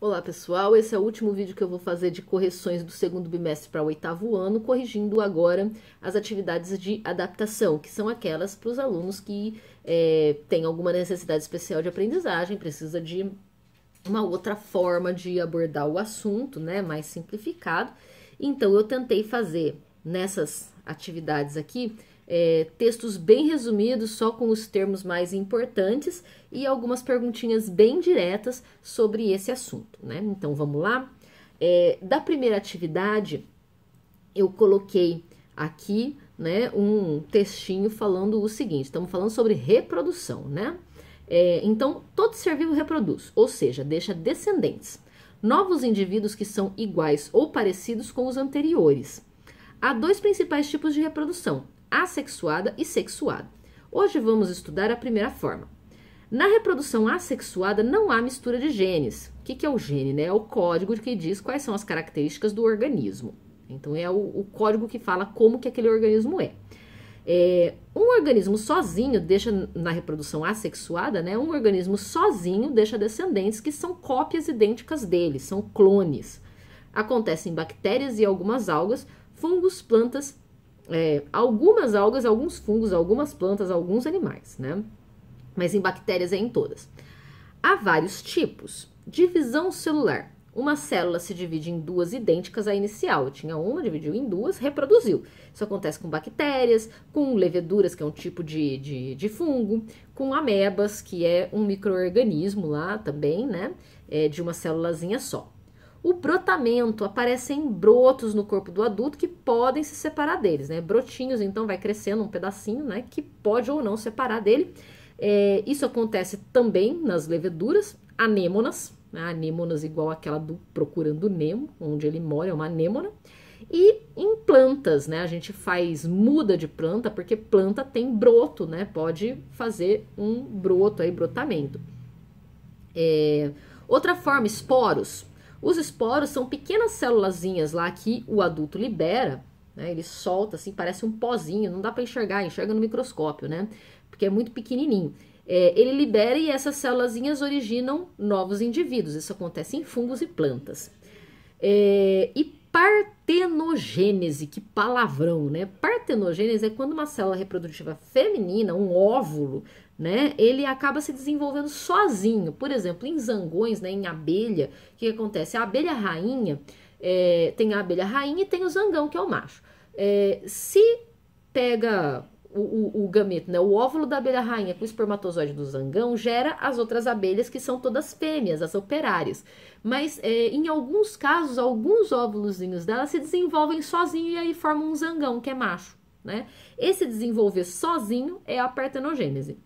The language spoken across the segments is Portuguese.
Olá pessoal, esse é o último vídeo que eu vou fazer de correções do segundo bimestre para o oitavo ano, corrigindo agora as atividades de adaptação, que são aquelas para os alunos que têm alguma necessidade especial de aprendizagem, precisa de uma outra forma de abordar o assunto, né, mais simplificado. Então eu tentei fazer nessas atividades aqui textos bem resumidos, só com os termos mais importantes e algumas perguntinhas bem diretas sobre esse assunto, né? Então vamos lá. Da primeira atividade, eu coloquei aqui, né, um textinho falando o seguinte: estamos falando sobre reprodução, né? Então, todo ser vivo reproduz, ou seja, deixa descendentes, novos indivíduos que são iguais ou parecidos com os anteriores. Há dois principais tipos de reprodução: assexuada e sexuada. Hoje vamos estudar a primeira forma. Na reprodução assexuada não há mistura de genes. O que é o gene, né? É o código que diz quais são as características do organismo. Então é o código que fala como que aquele organismo é. Um organismo sozinho deixa, na reprodução assexuada, né? Um organismo sozinho deixa descendentes que são cópias idênticas dele, são clones. Acontece em bactérias e algumas algas, fungos, plantas, algumas algas, alguns fungos, algumas plantas, alguns animais, né? Mas em bactérias é em todas. Há vários tipos. Divisão celular. Uma célula se divide em duas idênticas à inicial. Eu tinha uma, dividiu em duas, reproduziu. Isso acontece com bactérias, com leveduras, que é um tipo de fungo, com amebas, que é um micro-organismo lá também, né? De uma célulazinha só. O brotamento, aparecem brotos no corpo do adulto que podem se separar deles, né? Brotinhos, então vai crescendo um pedacinho, né? Que pode ou não separar dele. Isso acontece também nas leveduras, anêmonas, né? Anêmonas igual aquela do Procurando Nemo, onde ele mora, é uma anêmona. E em plantas, né? A gente faz muda de planta, porque planta tem broto, né? Pode fazer um broto aí, brotamento. Outra forma, esporos. Os esporos são pequenas célulazinhas lá que o adulto libera, né? Ele solta assim, parece um pozinho, não dá para enxergar, enxerga no microscópio, né? Porque é muito pequenininho. Ele libera e essas célulazinhas originam novos indivíduos. Isso acontece em fungos e plantas. E partenogênese, que palavrão, né? Partenogênese é quando uma célula reprodutiva feminina, um óvulo, né, ele acaba se desenvolvendo sozinho. Por exemplo, em zangões, né, em abelha, o que acontece? A abelha rainha, tem a abelha rainha e tem o zangão, que é o macho. Se pega o gameto, né, o óvulo da abelha rainha com o espermatozoide do zangão, gera as outras abelhas que são todas fêmeas, as operárias. Mas em alguns casos, alguns óvulozinhos dela se desenvolvem sozinho e aí formam um zangão, que é macho, né? Esse desenvolver sozinho é a partenogênese.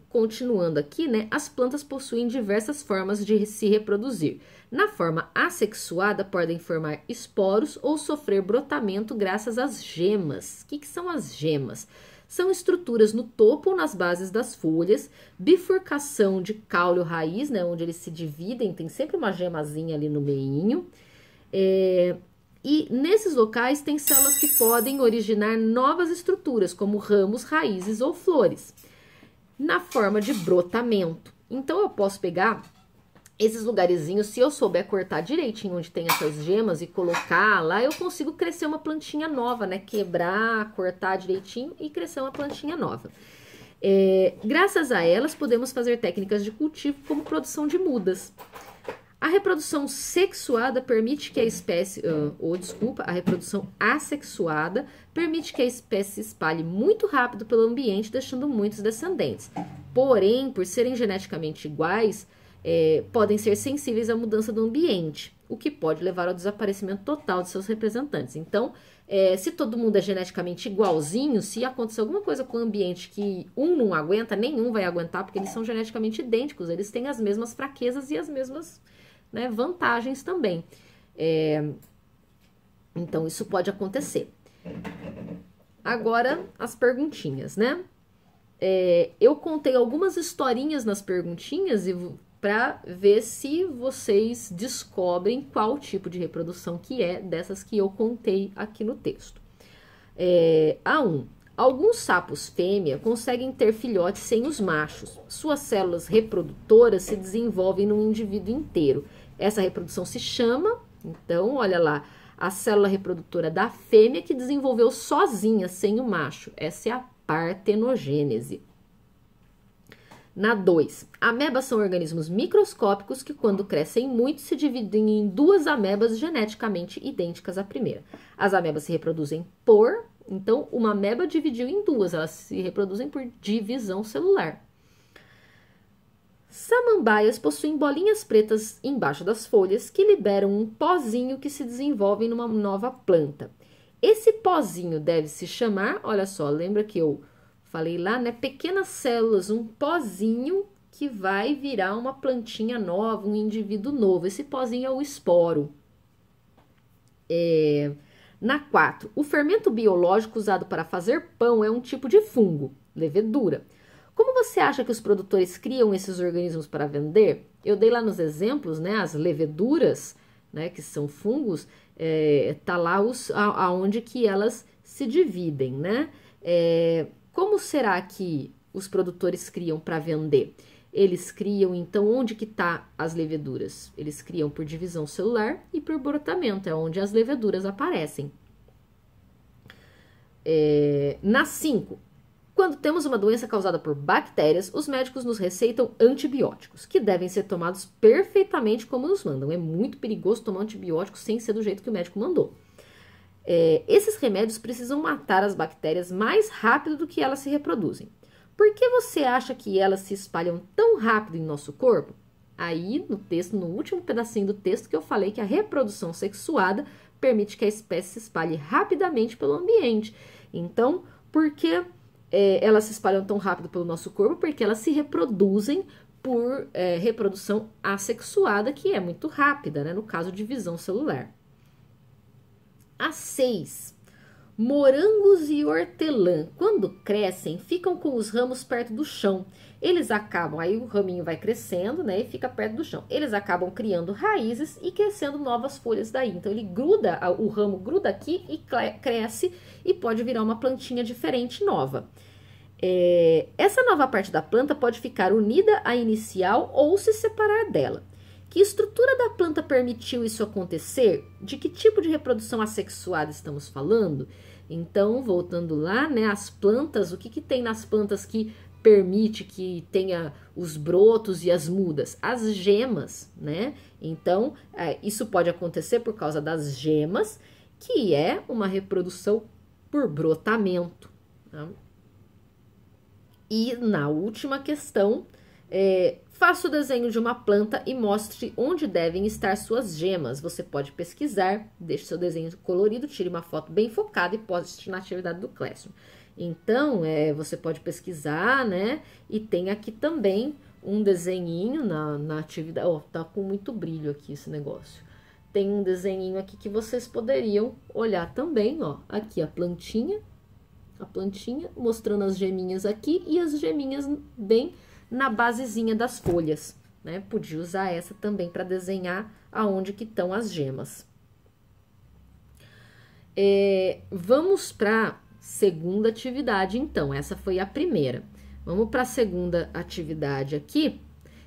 Continuando aqui, né, as plantas possuem diversas formas de se reproduzir. Na forma assexuada, podem formar esporos ou sofrer brotamento graças às gemas. O que são as gemas? São estruturas no topo ou nas bases das folhas, bifurcação de caule ou raiz, né, onde eles se dividem, tem sempre uma gemazinha ali no meinho. E nesses locais tem células que podem originar novas estruturas, como ramos, raízes ou flores, na forma de brotamento. Então, eu posso pegar esses lugarzinhos, se eu souber cortar direitinho onde tem essas gemas e colocar lá, eu consigo crescer uma plantinha nova, né? Quebrar, cortar direitinho e crescer uma plantinha nova. Graças a elas, podemos fazer técnicas de cultivo como produção de mudas. A reprodução sexuada permite que a espécie, a reprodução assexuada permite que a espécie se espalhe muito rápido pelo ambiente, deixando muitos descendentes. Porém, por serem geneticamente iguais, podem ser sensíveis à mudança do ambiente, o que pode levar ao desaparecimento total de seus representantes. Então, se todo mundo é geneticamente igualzinho, se acontecer alguma coisa com o ambiente que um não aguenta, nenhum vai aguentar, porque eles são geneticamente idênticos, eles têm as mesmas fraquezas e as mesmas, né, vantagens também. Então, isso pode acontecer. Agora, as perguntinhas, né? Eu contei algumas historinhas nas perguntinhas para ver se vocês descobrem qual tipo de reprodução que é dessas que eu contei aqui no texto. A1. Alguns sapos fêmea conseguem ter filhotes sem os machos. Suas células reprodutoras se desenvolvem num indivíduo inteiro. Essa reprodução se chama, então, olha lá, a célula reprodutora da fêmea que desenvolveu sozinha, sem o macho. Essa é a partenogênese. Na 2, amebas são organismos microscópicos que, quando crescem muito, se dividem em duas amebas geneticamente idênticas à primeira. As amebas se reproduzem por... Então, uma ameba dividiu em duas, elas se reproduzem por divisão celular. Samambaias possuem bolinhas pretas embaixo das folhas que liberam um pozinho que se desenvolve numa nova planta. Esse pozinho deve se chamar, olha só, lembra que eu falei lá, né? Pequenas células, um pozinho que vai virar uma plantinha nova, um indivíduo novo. Esse pozinho é o esporo. Na 4, o fermento biológico usado para fazer pão é um tipo de fungo, levedura. Como você acha que os produtores criam esses organismos para vender? Eu dei lá nos exemplos, né, as leveduras, né, que são fungos, tá lá aonde que elas se dividem, né? Como será que os produtores criam para vender? Eles criam, então, onde que tá as leveduras? Eles criam por divisão celular e por brotamento, é onde as leveduras aparecem. Na 5, quando temos uma doença causada por bactérias, os médicos nos receitam antibióticos, que devem ser tomados perfeitamente como nos mandam. É muito perigoso tomar antibiótico sem ser do jeito que o médico mandou. Esses remédios precisam matar as bactérias mais rápido do que elas se reproduzem. Por que você acha que elas se espalham tão rápido em nosso corpo? Aí, no texto, no último pedacinho do texto que eu falei que a reprodução sexuada permite que a espécie se espalhe rapidamente pelo ambiente. Então, por que elas se espalham tão rápido pelo nosso corpo? Porque elas se reproduzem por reprodução assexuada, que é muito rápida, né? No caso, divisão celular. A 6. Morangos e hortelã, quando crescem, ficam com os ramos perto do chão. Eles acabam, aí o raminho vai crescendo, né, e fica perto do chão. Eles acabam criando raízes e crescendo novas folhas daí. Então, ele gruda, o ramo gruda aqui e cresce e pode virar uma plantinha diferente, nova. Essa nova parte da planta pode ficar unida à inicial ou se separar dela. Que estrutura da planta permitiu isso acontecer? De que tipo de reprodução assexuada estamos falando? Então, voltando lá, né, as plantas, o que tem nas plantas que permite que tenha os brotos e as mudas? As gemas, né? Então, isso pode acontecer por causa das gemas, que é uma reprodução por brotamento. Tá? E na última questão, faça o desenho de uma planta e mostre onde devem estar suas gemas. Você pode pesquisar, deixe seu desenho colorido, tire uma foto bem focada e poste na atividade do Classroom. Então, você pode pesquisar, né? E tem aqui também um desenhinho na atividade. Ó, tá com muito brilho aqui esse negócio. Tem um desenhinho aqui que vocês poderiam olhar também, ó. Aqui a plantinha mostrando as geminhas aqui e as geminhas bem na basezinha das folhas, né? Podia usar essa também para desenhar aonde que estão as gemas. Vamos para segunda atividade, então. Essa foi a primeira. Vamos para a segunda atividade aqui,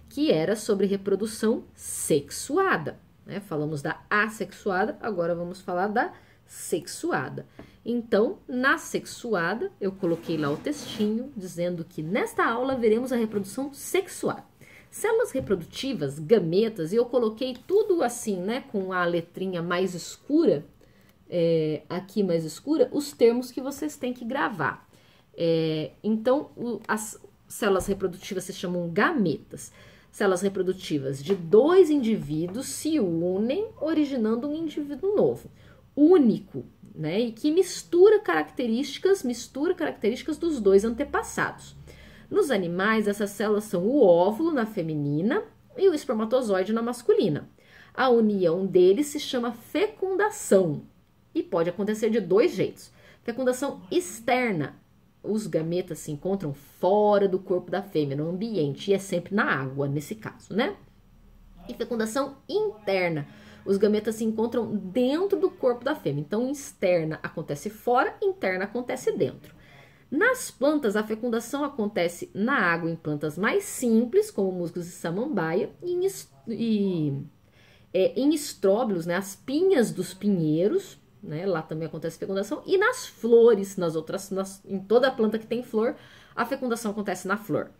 que era sobre reprodução sexuada, né? Falamos da assexuada, agora vamos falar da sexuada. Então, na sexuada, eu coloquei lá o textinho dizendo que nesta aula veremos a reprodução sexuada. Células reprodutivas, gametas, e eu coloquei tudo assim, né, com a letrinha mais escura, aqui mais escura, os termos que vocês têm que gravar. Então, as células reprodutivas se chamam gametas. Células reprodutivas de dois indivíduos se unem, originando um indivíduo novo, único, né? E que mistura características dos dois antepassados. Nos animais, essas células são o óvulo na feminina e o espermatozoide na masculina. A união deles se chama fecundação e pode acontecer de dois jeitos. Fecundação externa. Os gametas se encontram fora do corpo da fêmea, no ambiente, e é sempre na água, nesse caso, né? E fecundação interna. Os gametas se encontram dentro do corpo da fêmea. Então, externa acontece fora, interna acontece dentro. Nas plantas, a fecundação acontece na água em plantas mais simples, como musgos e samambaia, e em estróbilos, né, as pinhas dos pinheiros, né, lá também acontece fecundação, e nas flores, em toda a planta que tem flor, a fecundação acontece na flor.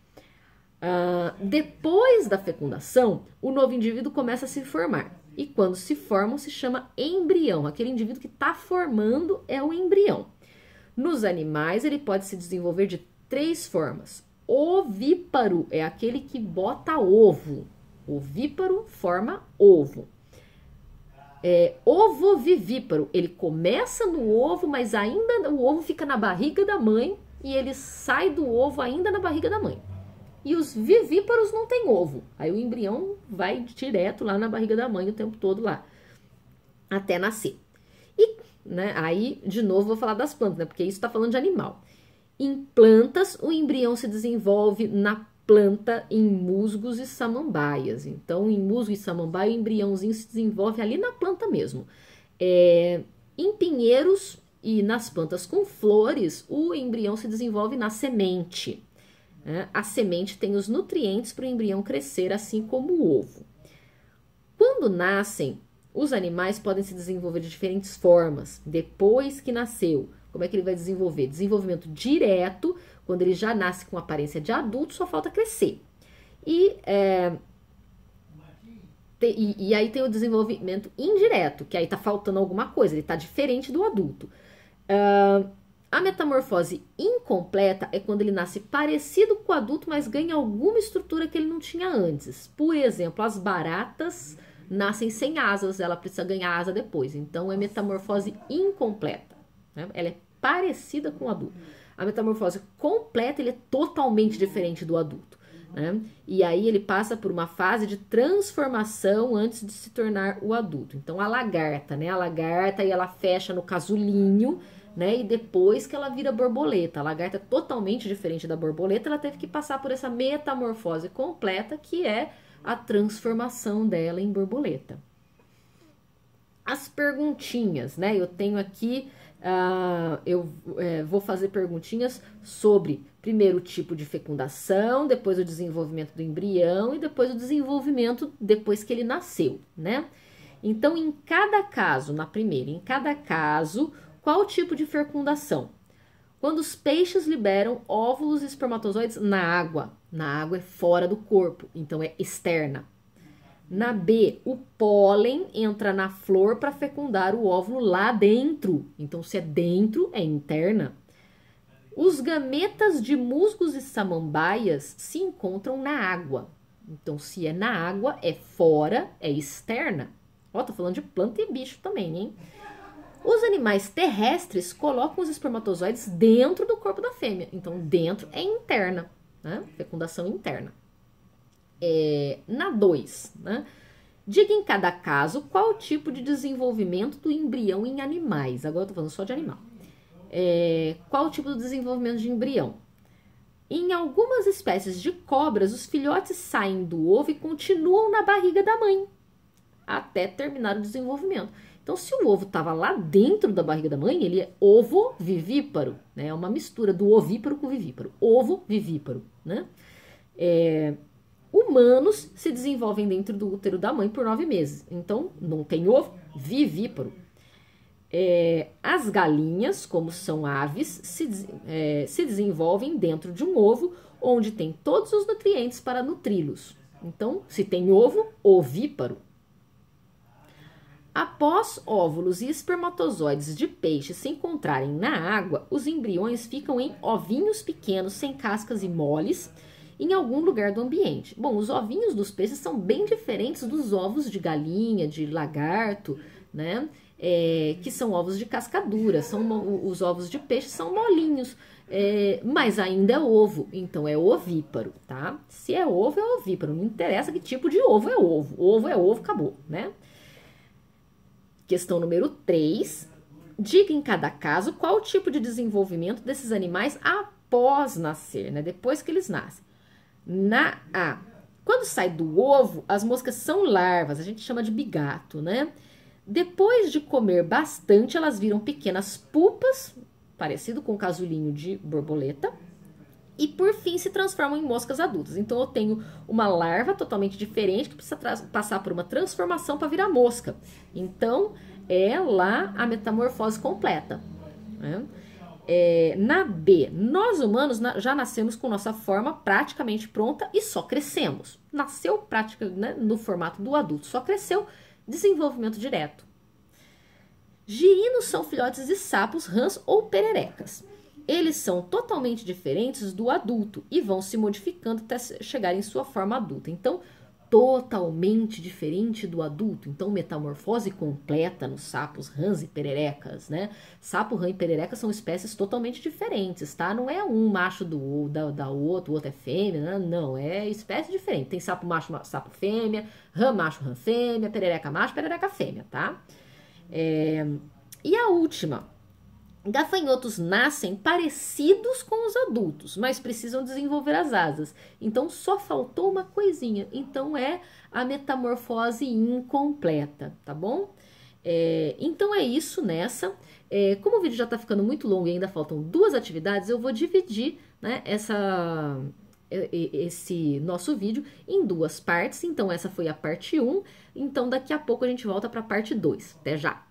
Depois da fecundação, o novo indivíduo começa a se formar. E quando se formam, se chama embrião. Aquele indivíduo que está formando é o embrião. Nos animais, ele pode se desenvolver de 3 formas. Ovíparo é aquele que bota ovo. Ovíparo forma ovo. Ovovivíparo, ele começa no ovo, mas ainda o ovo fica na barriga da mãe e ele sai do ovo ainda na barriga da mãe. E os vivíparos não têm ovo. Aí o embrião vai direto lá na barriga da mãe o tempo todo lá, até nascer. E, né, aí, de novo, vou falar das plantas, né, porque isso está falando de animal. Em plantas, o embrião se desenvolve na planta em musgos e samambaias. Então, em musgo e samambaia, o embriãozinho se desenvolve ali na planta mesmo. Em pinheiros e nas plantas com flores, o embrião se desenvolve na semente. A semente tem os nutrientes para o embrião crescer, assim como o ovo. Quando nascem, os animais podem se desenvolver de diferentes formas. Depois que nasceu, como é que ele vai desenvolver? Desenvolvimento direto, quando ele já nasce com aparência de adulto, só falta crescer. E aí tem o desenvolvimento indireto, que aí tá faltando alguma coisa, ele tá diferente do adulto. A metamorfose incompleta é quando ele nasce parecido com o adulto, mas ganha alguma estrutura que ele não tinha antes. Por exemplo, as baratas nascem sem asas, ela precisa ganhar asa depois. Então, é metamorfose incompleta, né? Ela é parecida com o adulto. A metamorfose completa, ele é totalmente diferente do adulto, né? E aí ele passa por uma fase de transformação antes de se tornar o adulto. Então, a lagarta, né? A lagarta, aí ela fecha no casulinho, né? E depois que ela vira borboleta. A lagarta é totalmente diferente da borboleta, ela teve que passar por essa metamorfose completa, que é a transformação dela em borboleta. As perguntinhas, né? Eu tenho aqui, vou fazer perguntinhas sobre, primeiro, o tipo de fecundação, depois o desenvolvimento do embrião e depois o desenvolvimento depois que ele nasceu, né? Então, em cada caso, qual o tipo de fecundação? Quando os peixes liberam óvulos e espermatozoides na água. Na água é fora do corpo, então é externa. Na B, o pólen entra na flor para fecundar o óvulo lá dentro. Então, se é dentro, é interna. Os gametas de musgos e samambaias se encontram na água. Então, se é na água, é fora, é externa. Ó, tô falando de planta e bicho também, hein? Os animais terrestres colocam os espermatozoides dentro do corpo da fêmea. Então, dentro é interna, né? Fecundação interna. Na 2, né? Diga em cada caso qual o tipo de desenvolvimento do embrião em animais. Agora eu tô falando só de animal. Qual o tipo de desenvolvimento de embrião? Em algumas espécies de cobras, os filhotes saem do ovo e continuam na barriga da mãe até terminar o desenvolvimento. Então, se o ovo estava lá dentro da barriga da mãe, ele é ovo-vivíparo, né? É uma mistura do ovíparo com o vivíparo. Ovo-vivíparo, né? Humanos se desenvolvem dentro do útero da mãe por 9 meses. Então, não tem ovo, vivíparo. As galinhas, como são aves, se desenvolvem dentro de um ovo, onde tem todos os nutrientes para nutri-los. Então, se tem ovo, ovíparo. Após óvulos e espermatozoides de peixe se encontrarem na água, os embriões ficam em ovinhos pequenos, sem cascas e moles, em algum lugar do ambiente. Bom, os ovinhos dos peixes são bem diferentes dos ovos de galinha, de lagarto, né? Que são ovos de casca dura. Os ovos de peixe são molinhos, mas ainda é ovo, então é ovíparo, tá? Se é ovíparo, não interessa que tipo de ovo é ovo. Ovo é ovo, acabou, né? Questão número 3. Diga em cada caso qual o tipo de desenvolvimento desses animais após nascer, né? Depois que eles nascem. Na A, quando sai do ovo, as moscas são larvas, a gente chama de bigato, né? Depois de comer bastante, elas viram pequenas pupas parecido com o casulinho de borboleta, e por fim se transformam em moscas adultas. Então eu tenho uma larva totalmente diferente que precisa passar por uma transformação para virar mosca. Então é lá a metamorfose completa, né? Na B, nós humanos já nascemos com nossa forma praticamente pronta e só crescemos. Nasceu né, no formato do adulto, só cresceu, desenvolvimento direto. Girinos são filhotes de sapos, rãs ou pererecas. Eles são totalmente diferentes do adulto e vão se modificando até chegar em sua forma adulta. Então, totalmente diferente do adulto. Então, metamorfose completa nos sapos, rãs e pererecas, né? Sapo, rã e perereca são espécies totalmente diferentes, tá? Não é um macho da outro, o outro é fêmea, não. É espécie diferente. Tem sapo macho, sapo fêmea, rã macho, rã fêmea, perereca macho, perereca fêmea, tá? E a última. Gafanhotos nascem parecidos com os adultos, mas precisam desenvolver as asas. Então, só faltou uma coisinha. Então, é a metamorfose incompleta, tá bom? Então, é isso nessa. Como o vídeo já tá ficando muito longo e ainda faltam 2 atividades, eu vou dividir, né, esse nosso vídeo em 2 partes. Então, essa foi a parte 1. Então, daqui a pouco a gente volta para a parte 2. Até já!